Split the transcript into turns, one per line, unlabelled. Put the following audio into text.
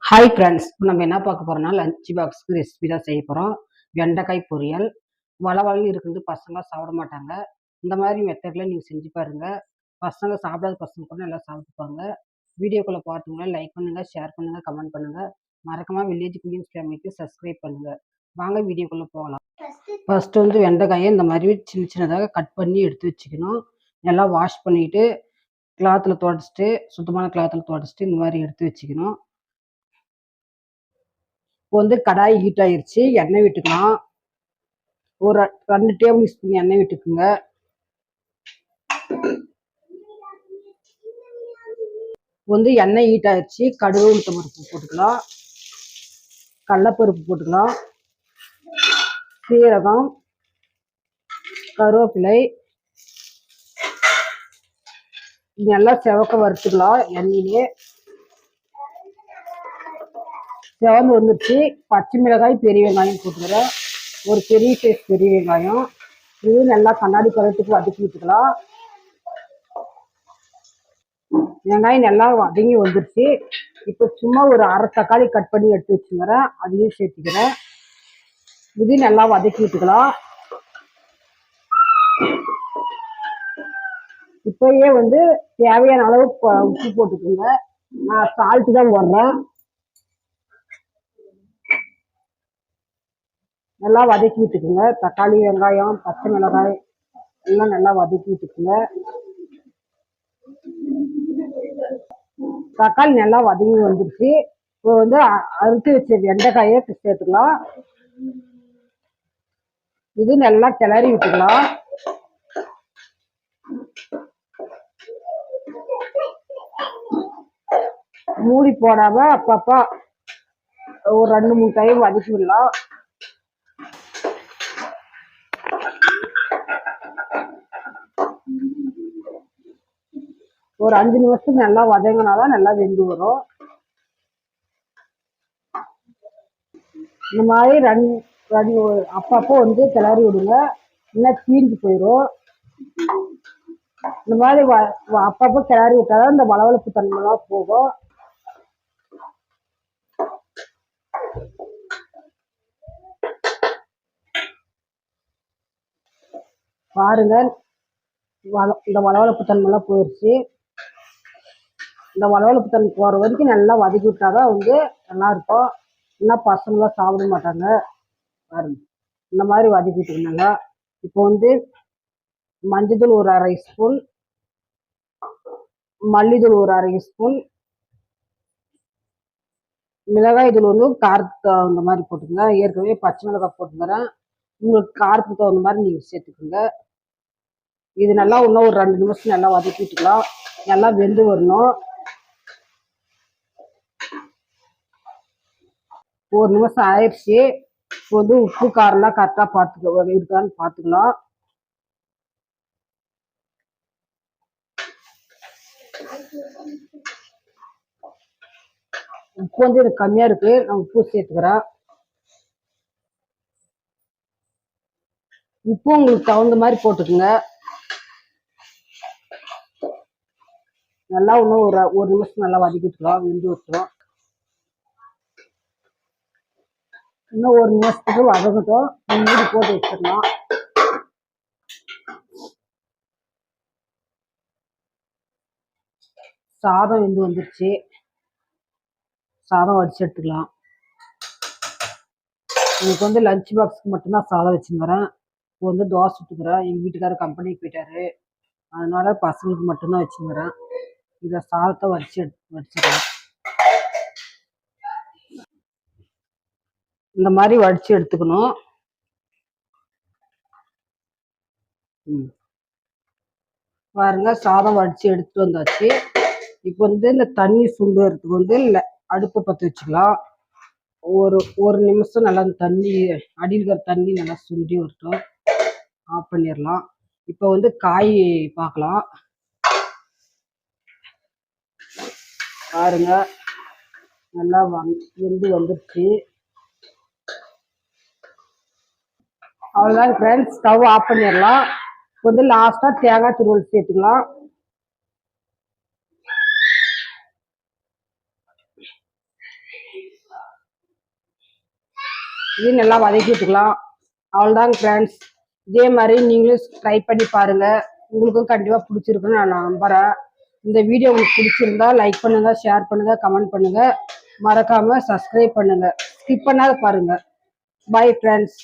Hi friends, நம்ம என்ன பார்க்க போறோம்னா லஞ்ச் பாக்ஸ்க்கு ரெசிபி தான் செய்ய போகிறோம். வெண்டைக்காய் பொரியல். வளவளன்னு இருக்குது, பசங்க சாப்பிட மாட்டாங்க. இந்த மாதிரி மெத்தடில் நீங்கள் செஞ்சு பாருங்க. பசங்க சாப்பிடாத பசங்க கூட நல்லா சாப்பிட்டுப்பாங்க. வீடியோக்குள்ளே பார்த்தீங்கன்னா லைக் பண்ணுங்க, ஷேர் பண்ணுங்க, கமெண்ட் பண்ணுங்க. மறக்காம வில்லேஜ் குக்கிங்ஸ் ஃபேமிலிக்கு சப்ஸ்கிரைப் பண்ணுங்க. வாங்க வீடியோக்குள்ளே போகலாம். ஃபர்ஸ்ட் வந்து வெண்டைக்காயை இந்த மாதிரி சின்ன சின்னதாக கட் பண்ணி எடுத்து வச்சுக்கணும். நல்லா வாஷ் பண்ணிட்டு கிளாத்தில் துடைச்சிட்டு, சுத்தமான கிளாத்தில் துடைச்சிட்டு இந்த மாதிரி எடுத்து வச்சுக்கணும். இப்போ வந்து கடாய் ஹீட் ஆயிருச்சு, எண்ணெய் விட்டுக்கலாம். ஒரு 2 டேபிள் ஸ்பூன் எண்ணெய் விட்டுக்குங்க. வந்து எண்ணெய் ஹீட் ஆயிருச்சு, கடுகு உளுத்தம் பருப்பு போட்டுக்கலாம், கடலைப்பருப்பு போட்டுக்கலாம், சீரகம், கருவேப்பிலை நல்லா செவக்க வறுத்துக்கலாம். எண்ணெயிலே செவந்து வந்துருச்சு. பச்சை மிளகாய், பெரிய வெங்காயம் போட்டுக்கிறேன். ஒரு பெரிய சைஸ் பெரிய வெங்காயம். இது நல்லா கண்ணாடி பதத்துக்கு வதக்கி விட்டுக்கலாம். வெங்காயம் நல்லா வதங்கி வந்துருச்சு. இப்போ சும்மா ஒரு அரை தக்காளி கட் பண்ணி எடுத்து வச்சுக்கிறேன், அதையும் சேர்த்துக்கிறேன். இது நல்லா வதக்கி விட்டுக்கலாம். இப்பயே வந்து தேவையான அளவு உப்பு போட்டுக்கோங்க. நான் சால்ட்டு தான் போடுறேன். நல்லா வதக்கி விட்டுக்குங்க. தக்காளி, வெங்காயம், பச்சை மிளகாய் எல்லாம் நல்லா வதக்கி விட்டுக்குங்க. தக்காளி நல்லா வதங்கி வந்துருச்சு. இப்போ வந்து அறுத்து வச்ச வெண்டைக்காயை சேர்த்துக்கலாம். இது நல்லா கிளறி விட்டுக்கலாம். மூடி போடாம அப்பப்ப ஒரு 2-3 டைம் வதக்கி விடலாம். ஒரு 5 நிமிஷத்துக்கு நல்லா வதங்கினாதான் நல்லா வெந்து வரும். இந்த மாதிரி அப்பப்போ வந்து கிளறி விடுங்க, இல்லை தீஞ்சு போயிடும். இந்த மாதிரி அப்பப்போ கிளறி விட்டாதான் இந்த வளவளப்பு தன்மைலாம் போகும். பாருங்க, இந்த வளவளப்பு தன்மைலாம் போயிடுச்சு. இந்த வளவளப்பு தன்மை போகிற வரைக்கும் நல்லா வதக்கி விட்டாதான் வந்து நல்லா இருக்கும். இல்லைன்னா பசங்களாம் சாப்பிட மாட்டாங்க. பாருங்க, இந்த மாதிரி வதக்கிட்டுருந்தாங்க. இப்போ வந்து மஞ்சள் ஒரு 1/2 ஸ்பூன், மல்லித்தூள் ஒரு 1/2 ஸ்பூன், மிளகாய் தூள் வந்து காரத்துக்கு தகுந்த மாதிரி போட்டுக்கோங்க. ஏற்கனவே பச்சை மிளகாய் போட்டுக்கிறேன், உங்களுக்கு காரத்துக்கு தகுந்த மாதிரி நீங்கள் சேர்த்துக்கோங்க. இது நல்லா இன்னும் ஒரு 2 நிமிஷம் நல்லா வதக்கிட்டுக்கலாம். நல்லா வெந்து வரணும். 1 நிமிஷம் ஆயிடுச்சு. இப்போ வந்து உப்பு காரெல்லாம் கரெக்டாக இருக்கான்னு பார்த்துக்கலாம். உப்பு வந்து எனக்கு கம்மியா இருக்கு, நான் உப்பு சேர்த்துக்கிறேன். உப்பு உங்களுக்கு தகுந்த மாதிரி போட்டுக்குங்க. நல்லா இன்னும் ஒரு நிமிஷம் நல்லா வதக்கிட்டுக்கலாம், வெந்து வச்சிடும். இன்னும் 1 நிமிஷத்துக்கு வதங்கட்டும், மூடி போட்டு வச்சிடலாம். சாதம் வெந்து வந்துருச்சு, சாதம் வடிச்சு எடுத்துக்கலாம். எனக்கு வந்து லஞ்ச் பாக்ஸ்க்கு மட்டும்தான் சாதம் வச்சுக்கிறேன். இப்போ வந்து தோசை சுட்டுக்கிறேன். எங்கள் வீட்டுக்காரர் கம்பெனிக்கு போயிட்டாரு, அதனால பசங்களுக்கு மட்டும்தான் வச்சுக்கிறேன். இதை சாதத்தை வடிச்சிடலாம். இந்த மாதிரி வடிச்சு எடுத்துக்கணும். பாருங்க, சாதம் வடிச்சு எடுத்துட்டு வந்தாச்சு. இப்போ வந்து இந்த தண்ணி சுண்டுறதுக்கு வந்து அடுப்பை பற்ற வச்சுக்கலாம். ஒரு நிமிஷம் நல்லா தண்ணி, அடியில் இருக்கிற தண்ணி நல்லா சுண்டி வரட்டும், ஆஃப் பண்ணிடலாம். இப்போ வந்து காய் பார்க்கலாம். பாருங்க, நல்லா வெந்து வந்துருச்சு. அவ்வளோதான் ஃப்ரெண்ட்ஸ், ஸ்டவ் ஆஃப் பண்ணிடலாம். வந்து லாஸ்டா தேங்காய் துருவல் சேர்த்துக்கலாம். இதையும் நல்லா வதக்கி விட்டுக்கலாம். அவ்வளோதாங்க ஃப்ரெண்ட்ஸ். இதே மாதிரி நீங்களும் ட்ரை பண்ணி பாருங்கள். உங்களுக்கும் கண்டிப்பாக பிடிச்சிருக்குன்னு நான் நம்புகிறேன். இந்த வீடியோ உங்களுக்கு பிடிச்சிருந்தா லைக் பண்ணுங்கள், ஷேர் பண்ணுங்கள், கமெண்ட் பண்ணுங்கள். மறக்காமல் சப்ஸ்கிரைப் பண்ணுங்கள். ஸ்கிப் பண்ணாத பாருங்கள். Bye friends.